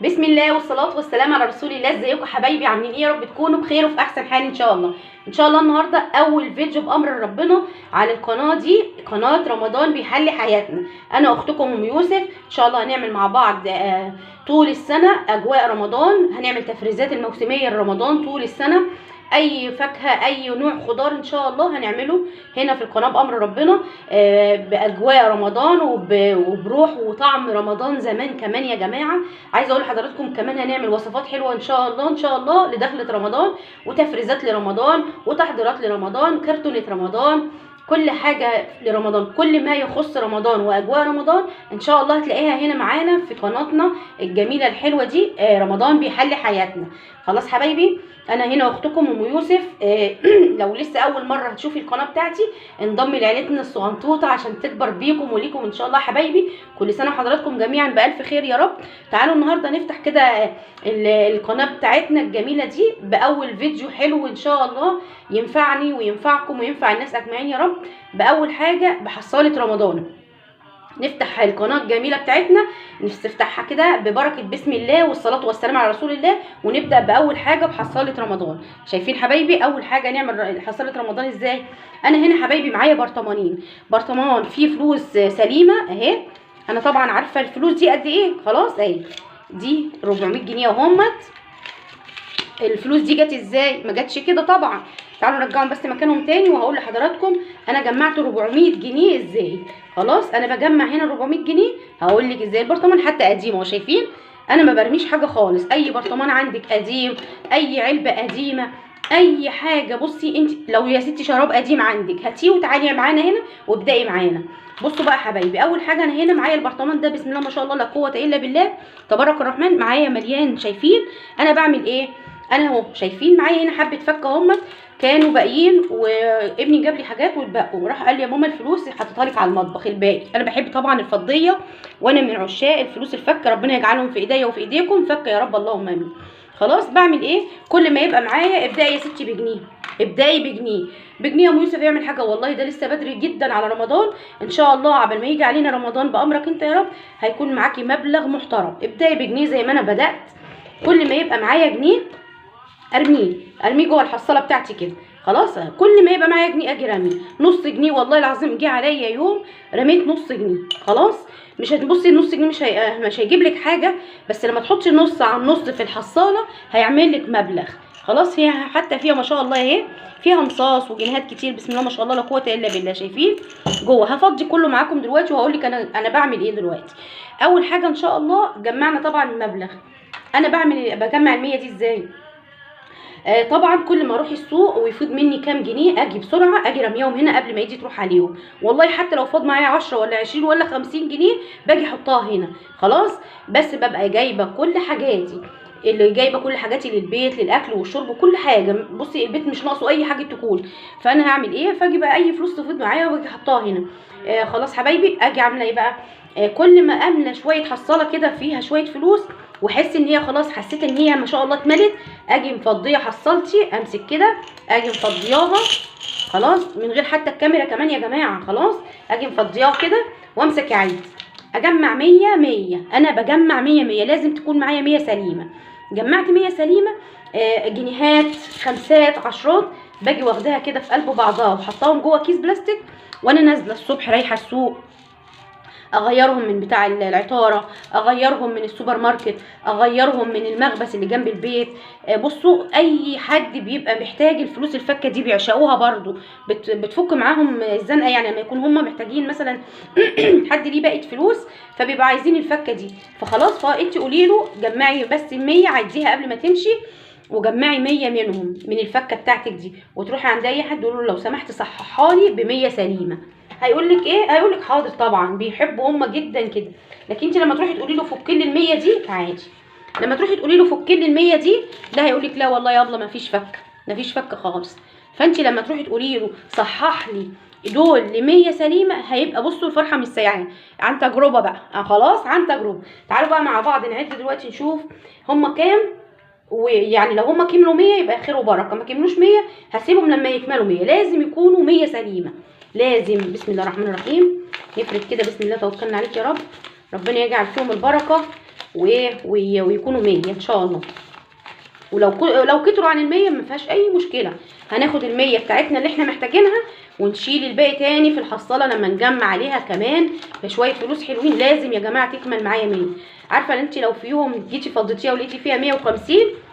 بسم الله والصلاة والسلام على رسول الله. ازيكم حبايبي؟ عاملين ايه؟ يا رب تكونوا بخير وفي احسن حال ان شاء الله. ان شاء الله النهارده اول فيديو بامر ربنا على القناه دي، قناه رمضان بيحلي حياتنا. انا اختكم ام يوسف. ان شاء الله هنعمل مع بعض طول السنه اجواء رمضان، هنعمل تفريزات الموسميه لرمضان طول السنه. اي فاكهه، اي نوع خضار ان شاء الله هنعمله هنا في القناه بامر ربنا، باجواء رمضان وبروح وطعم رمضان زمان كمان يا جماعه. عايزه اقول لحضراتكم كمان هنعمل وصفات حلوه ان شاء الله ان شاء الله لدخله رمضان، وتفريزات لرمضان، وتحضيرات لرمضان، كرتونه رمضان، كل حاجه لرمضان، كل ما يخص رمضان واجواء رمضان ان شاء الله هتلاقيها هنا معانا في قناتنا الجميله الحلوه دي، رمضان بيحلي حياتنا. خلاص حبايبي، انا هنا اختكم ام يوسف. لو لسه اول مره هتشوفي القناه بتاعتي انضمي لعيلتنا الصغنطوطه عشان تكبر بيكم وليكم ان شاء الله حبايبي. كل سنه وحضراتكم جميعا بالف خير يا رب. تعالوا النهارده نفتح كده القناه بتاعتنا الجميله دي باول فيديو حلو ان شاء الله ينفعني وينفعكم وينفع الناس اجمعين يا رب. باول حاجه بحصاله رمضان، نفتح القناه الجميله بتاعتنا، نفتحها كده ببركه بسم الله والصلاه والسلام على رسول الله، ونبدا باول حاجه بحصاله رمضان. شايفين حبايبي اول حاجه نعمل حصاله رمضان ازاي؟ انا هنا حبايبي معايا برطمان فيه فلوس سليمه اهي. انا طبعا عارفه الفلوس دي قد ايه، خلاص اهي دي 400 جنيه اهمت. الفلوس دي جت ازاي؟ ما جاتش كده طبعا. تعالوا نرجعهم بس مكانهم تاني وهقول لحضراتكم انا جمعت 400 جنيه ازاي. خلاص انا بجمع هنا 400 جنيه، هقول لك ازاي. البرطمان حتى قديم اهو، شايفين انا ما برميش حاجه خالص. اي برطمان عندك قديم، اي علبه قديمه، اي حاجه، بصي انت لو يا ستي شراب قديم عندك هاتيه وتعالي معانا هنا وابداي معانا. بصوا بقى حبايبي، اول حاجه انا هنا معايا البرطمان ده بسم الله ما شاء الله لا قوه الا بالله تبارك الرحمن، معايا مليان. شايفين انا بعمل ايه؟ انا اهو شايفين معايا هنا حبه فكه همت كانوا باقيين، وابني جاب لي حاجات واتبقوا، راح قال لي يا ماما الفلوس حطيتها لك على المطبخ الباقي. انا بحب طبعا الفضيه وانا من عشاق الفلوس الفكه، ربنا يجعلهم في ايديا وفي ايديكم فكه يا رب اللهم امين. خلاص بعمل ايه؟ كل ما يبقى معايا ابداي يا ستي بجنيه، ابداي بجنيه يا ام يوسف يعمل حاجه. والله ده لسه بدري جدا على رمضان، ان شاء الله عبال ما يجي علينا رمضان بامرك انت يا رب هيكون معاكي مبلغ محترم. ابداي بجنيه زي ما انا بدات. كل ما يبقى معايا جنيه ارميه جوه الحصاله بتاعتي كده. خلاص كل ما يبقى معايا جنيه اجي راميه. نص جنيه والله العظيم جه عليا يوم رميت نص جنيه. خلاص مش هتبصي النص جنيه مش هيجيب لك حاجه، بس لما تحطي نص على النص في الحصاله هيعمل لك مبلغ. خلاص فيها حتى فيها ما شاء الله اهي، فيها مصاص وجنيهات كتير بسم الله ما شاء الله لا قوه الا بالله. شايفين جوه؟ هفضي كله معاكم دلوقتي وهقول لك انا بعمل ايه دلوقتي. اول حاجه ان شاء الله جمعنا طبعا المبلغ. انا بجمع ال100 دي ازاي؟ طبعا كل ما اروح السوق ويفوض مني كام جنيه اجي بسرعه اجي رميهم هنا قبل ما ايدي تروح عليهم. والله حتى لو فاض معايا 10 ولا 20 ولا 50 جنيه باجي احطها هنا. خلاص بس ببقى جايبه كل حاجاتي، اللي جايبه كل حاجاتي للبيت للاكل والشرب وكل حاجه. بصي البيت مش ناقصه اي حاجه تكون، فانا هعمل ايه؟ فاجي بقى اي فلوس تفوض معايا واجي احطها هنا. خلاص حبايبي اجي عامله ايه بقى؟ كل ما املى شويه حصاله كده فيها شويه فلوس واحس ان هي خلاص، حسيت ان هي ما شاء الله اتملت، اجي مفضيه حصلتي، امسك كده اجي مفضياها. خلاص من غير حتى الكاميرا كمان يا جماعه. خلاص اجي مفضياها كده وامسك عيد اجمع 100. انا بجمع 100 لازم تكون معايا 100 سليمه. جمعت 100 سليمه، جنيهات، خمسات، عشرات، باجي واخداها كده في قلب بعضها وحطاهم جوه كيس بلاستيك، وانا نازله الصبح رايحه السوق اغيرهم من بتاع العطاره، اغيرهم من السوبر ماركت، اغيرهم من المخبز اللي جنب البيت. بصوا اي حد بيبقى محتاج الفلوس الفكه دي بيعشقوها برضو، بتفك معاهم الزنقه. يعني لما يكون هم محتاجين مثلا حد ليه بقت فلوس فبيبقوا عايزين الفكه دي، فخلاص فانت قولي له جمعي بس 100 عديها قبل ما تمشي وجمعي 100 منهم من الفكه بتاعتك دي، وتروحي عند اي حد تقول له لو سمحت صححها لي ب100 سليمه. هيقول لك ايه؟ هيقول لك حاضر طبعا، بيحبوا هم جدا كده. لكن انت لما تروحي تقولي له فك لي ال100 دي عادي، لما تروحي تقولي له فك لي ال100 دي لا هيقول لك لا والله يا ابله مفيش فك، مفيش فك خالص. فانت لما تروحي تقولي له صحح لي دول ل100 سليمه هيبقى بصوا الفرحه مش سايعين. عن تجربه بقى، خلاص عن تجربه. تعالوا بقى مع بعض نعد دلوقتي نشوف هم كام، ويعني لو هم كملوا 100 يبقى خير وبركه، ما كملوش 100 هسيبهم لما يكملوا 100. لازم يكونوا 100 سليمه، لازم. بسم الله الرحمن الرحيم. نفرد كده بسم الله توكلنا عليك يا رب، ربنا يجعل فيهم البركه ويكونوا 100 ان شاء الله. لو كتروا عن ال100 ما فيهاش اي مشكله، هناخد ال100 بتاعتنا اللي احنا محتاجينها ونشيل الباقي تاني في الحصاله لما نجمع عليها كمان بشويه فلوس حلوين. لازم يا جماعه تكمل معايا 100. عارفه ان انت لو في يوم جيتي فضيتيها ولقيتي فيها 150،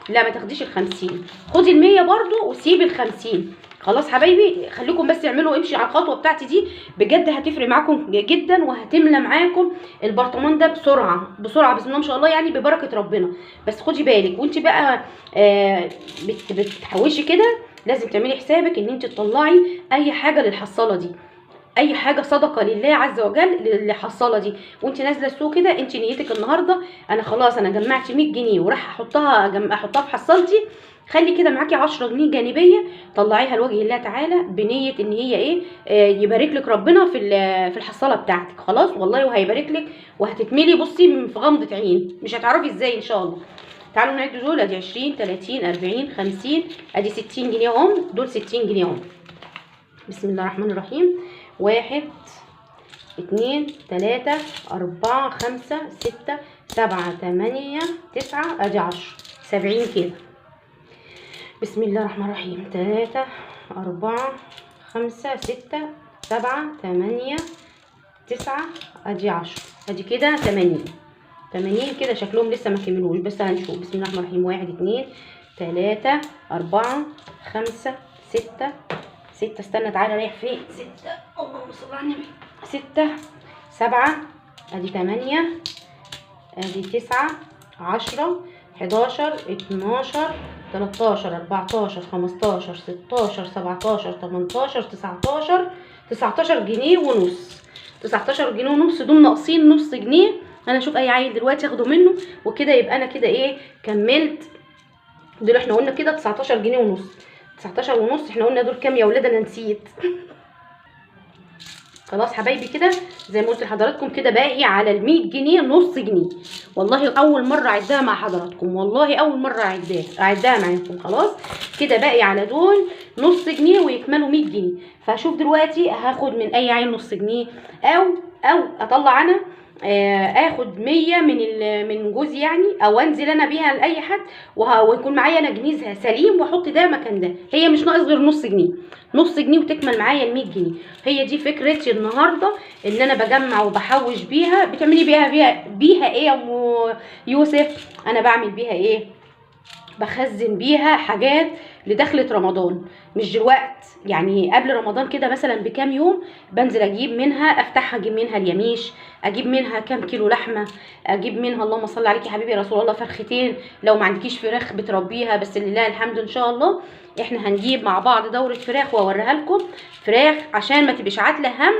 لا ما تاخديش ال50، خدي ال100 برضو وسيبي ال50. خلاص حبايبي، خليكم بس امشي على الخطوه بتاعتي دي، بجد هتفرق معاكم جدا وهتملى معاكم البرطمان ده بسرعه بسرعه بسم الله ما شاء الله، يعني ببركه ربنا. بس خدي بالك وانت بقى بتحوشي كده، لازم تعملي حسابك ان انت تطلعي اي حاجه للحصاله دي، اي حاجه صدقه لله عز وجل للحصاله دي. وانت نازله السوق كده، انت نيتك النهارده انا خلاص انا جمعت 100 جنيه وراح احطها في حصالتي، خلي كده معاكي 10 جنيه جانبيه طلعيها لوجه الله تعالى بنيه ان هي ايه، يبارك لك ربنا في الحصاله بتاعتك. خلاص والله وهيبارك لك وهتتملي بصي في غمضه عين، مش هتعرفي ازاي ان شاء الله. تعالوا نعد دول، ادي 20 30 40 50 ادي 60 جنيه اهم، دول 60 جنيه اهم. بسم الله الرحمن الرحيم. 1 2 3 4 5 6 7 8 9 ادي 10 70 كده. بسم الله الرحمن الرحيم. 3 4 5 6 7 8 9 ادي 10 ادي كده 80 كده. شكلهم لسه ما كملوش بس هنشوف. بسم الله الرحمن الرحيم. 1 2 3 4 5 6 استنى تعالى رايح فين؟ 6 اللهم صل على النبي. 6 7 ادي 8 ادي 9 10 11 12 13 14 15 16 17 18 19 جنيه ونص. 19 جنيه ونص دول ناقصين نص جنيه. انا اشوف اي عيل دلوقتي اخده منه وكده يبقى انا كده ايه كملت. دول احنا قلنا كده 19 جنيه ونص. 19 ونص احنا قلنا دول كام يا ولاد؟ انا نسيت. خلاص حبايبي كده زي ما قلت لحضراتكم كده باقي على ال100 جنيه نص جنيه. والله اول مره اعدها مع حضراتكم، والله اول مره اعدها معاكم. خلاص كده باقي على دول نص جنيه ويكملوا 100 جنيه. فهشوف دلوقتي هاخد من اي عين نص جنيه او اطلع انا اخد 100 من جوزي يعني، او انزل انا بيها لاي حد ويكون معايا انا جنيه سليم واحط ده مكان ده. هي مش ناقص غير نص جنيه وتكمل معايا ال100 جنيه. هي دي فكرتي النهارده، ان انا بجمع وبحوش بيها. بتعملي بيها ايه يا ام يوسف؟ انا بعمل بيها ايه؟ بخزن بيها حاجات لدخلة رمضان، مش دلوقت يعني قبل رمضان كده مثلا بكام يوم بنزل اجيب منها، افتحها اجيب منها اليميش، اجيب منها كام كيلو لحمه، اجيب منها اللهم صل عليك يا حبيبي يا رسول الله فرختين. لو ما عندكيش فراخ بتربيها بس لله الحمد ان شاء الله احنا هنجيب مع بعض دوره فراخ واوريها لكم. فراخ عشان ما تبقيش عاتله هم.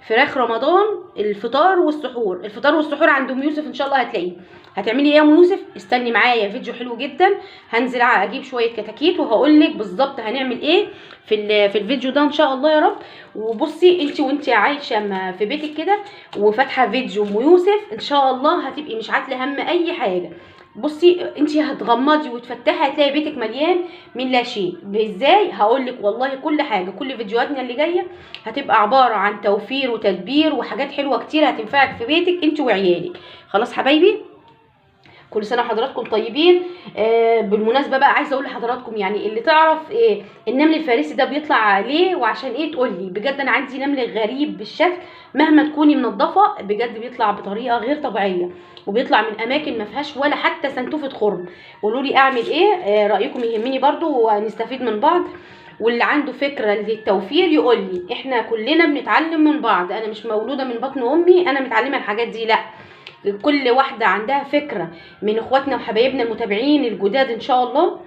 فراخ رمضان الفطار والسحور عند ام يوسف ان شاء الله هتلاقيه. هتعملي ايه يا ام يوسف؟ استني معايا فيديو حلو جدا. هنزل اجيب شويه كتاكيت وهقول لك بالظبط هنعمل ايه في الفيديو ده ان شاء الله يا رب. وبصي انت وانت عايشه في بيتك كده وفاتحه فيديو ام يوسف ان شاء الله هتبقي مش عاتله هم اي حاجه. بصي انت هتغمضي وتفتحي هتلاقي بيتك مليان من لا شيء. ازاي؟ هقول لك والله كل حاجه. كل فيديوهاتنا اللي جايه هتبقى عباره عن توفير وتدبير وحاجات حلوه كتير هتنفعك في بيتك انت وعيالك. خلاص حبايبي، كل سنه وحضراتكم طيبين. بالمناسبه بقى عايزه اقول لحضراتكم يعني اللي تعرف النمل الفارسي ده بيطلع ليه وعشان ايه تقول لي. بجد انا عندي نمل غريب بالشكل، مهما تكوني منظفه بجد بيطلع بطريقه غير طبيعيه، وبيطلع من اماكن ما فيهاش ولا حتى سنتوفه خرم. قولوا لي اعمل ايه، رايكم يهمني برضو ونستفيد من بعض. واللي عنده فكره للتوفير يقول لي. احنا كلنا بنتعلم من بعض، انا مش مولوده من بطن امي انا متعلمه الحاجات دي، لا، كل واحده عندها فكره من اخواتنا وحبايبنا المتابعين الجداد ان شاء الله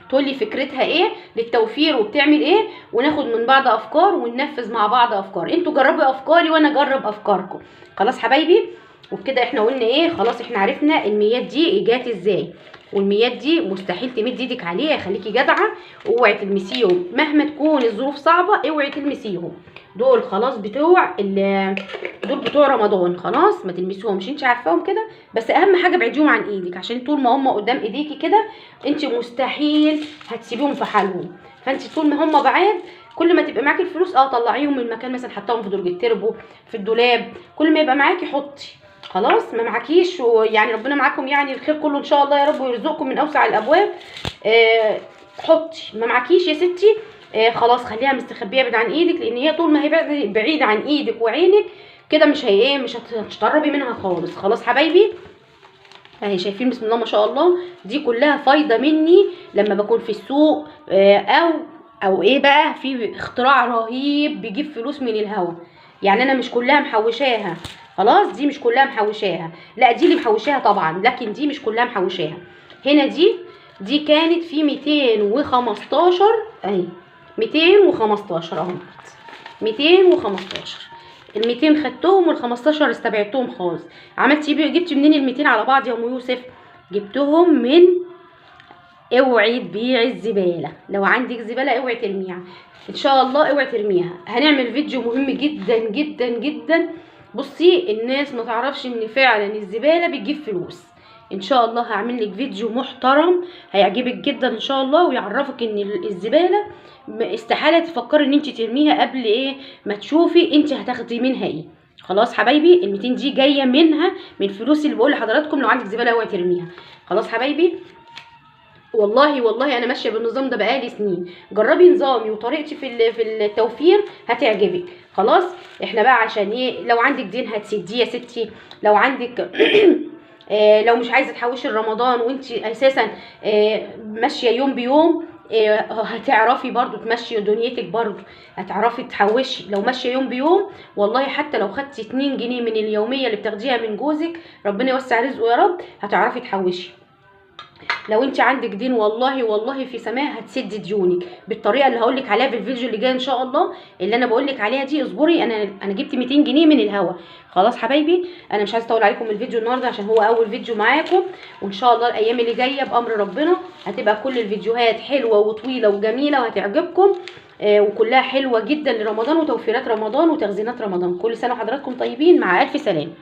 تقول لي فكرتها ايه للتوفير وبتعمل ايه، وناخد من بعض افكار وننفذ مع بعض افكار. انتوا جربوا افكاري وانا اجرب افكاركم. خلاص حبايبي، وبكده احنا قلنا ايه، خلاص احنا عرفنا الميات دي جات ازاي. والميات دي مستحيل تمد ايدك عليها، خليكي جدعه اوعي تلمسيهم مهما تكون الظروف صعبه، اوعي تلمسيهم. دول خلاص دول بتوع رمضان، خلاص ما تلمسيهمش، انت عارفاهم كده. بس اهم حاجه ابعديهم عن ايدك، عشان طول ما هم قدام ايديكي كده انت مستحيل هتسيبيهم في حالهم. فانت طول ما هم بعاد كل ما تبقى معاكي الفلوس طلعيهم من المكان، مثلا حطاهم في درج التربو في الدولاب، كل ما يبقى معاكي خلاص ما معكيش، ويعني ربنا معاكم يعني الخير كله ان شاء الله يا رب، ويرزقكم من اوسع الابواب. حطي. ما معكيش يا ستي، خلاص خليها مستخبيه بعيد عن ايدك، لان هي طول ما هي بعيد عن ايدك وعينك كده مش هي ايه، مش هتقربي منها خالص. خلاص حبايبي اهي شايفين بسم الله ما شاء الله، دي كلها فايده مني لما بكون في السوق، او ايه بقى، في اختراع رهيب بيجيب فلوس من الهوا. يعني انا مش كلها محوشاها، خلاص دي مش كلها محوشاها، لا دي اللي محوشاها طبعا، لكن دي مش كلها محوشاها. هنا دي كانت في 215 اهي، 215 اهو، 215. ال 200 خدتهم وال 15 استبعدتهم خالص. عملت جبت منين ال 200 على بعض يا ام يوسف؟ جبتهم من، اوعي تبيعي الزباله، لو عندك زباله اوعي ترميها ان شاء الله، اوعي ترميها. هنعمل فيديو مهم جدا جدا جدا. بصي الناس ما تعرفش ان فعلا الزباله بتجيب فلوس. ان شاء الله هعمل لك فيديو محترم هيعجبك جدا ان شاء الله، ويعرفك ان الزباله استحاله تفكري ان انت ترميها قبل ايه ما تشوفي انت هتاخدي منها ايه. خلاص حبايبي ال 200 دي جايه منها من فلوس اللي بقول لحضراتكم، لو عندك زباله اوعي ترميها. خلاص حبايبي والله انا ماشيه بالنظام ده بقالي سنين. جربي نظامي وطريقتي في التوفير هتعجبك. خلاص احنا بقى عشان ايه، لو عندك دين هتسديه يا ستي، لو عندك لو مش عايزه تحوشي رمضان وانت اساسا ماشيه يوم بيوم، هتعرفي برضو تمشي دنيتك، برضو هتعرفي تحوشي لو ماشيه يوم بيوم. والله حتى لو خدتي 2 جنيه من اليوميه اللي بتاخديها من جوزك، ربنا يوسع رزقه يا رب، هتعرفي تحوشي. لو انت عندك دين والله في سماء هتسدي ديونك بالطريقه اللي هقول لك عليها في الفيديو اللي جاي ان شاء الله. اللي انا بقول لك عليها دي اصبري، انا جبت 200 جنيه من الهوا. خلاص حبايبي انا مش عايزه اطول عليكم الفيديو النهارده عشان هو اول فيديو معاكم، وان شاء الله الايام اللي جايه بامر ربنا هتبقى كل الفيديوهات حلوه وطويله وجميله وهتعجبكم، وكلها حلوه جدا لرمضان وتوفيرات رمضان وتخزينات رمضان. كل سنه وحضراتكم طيبين، مع الف سلامه.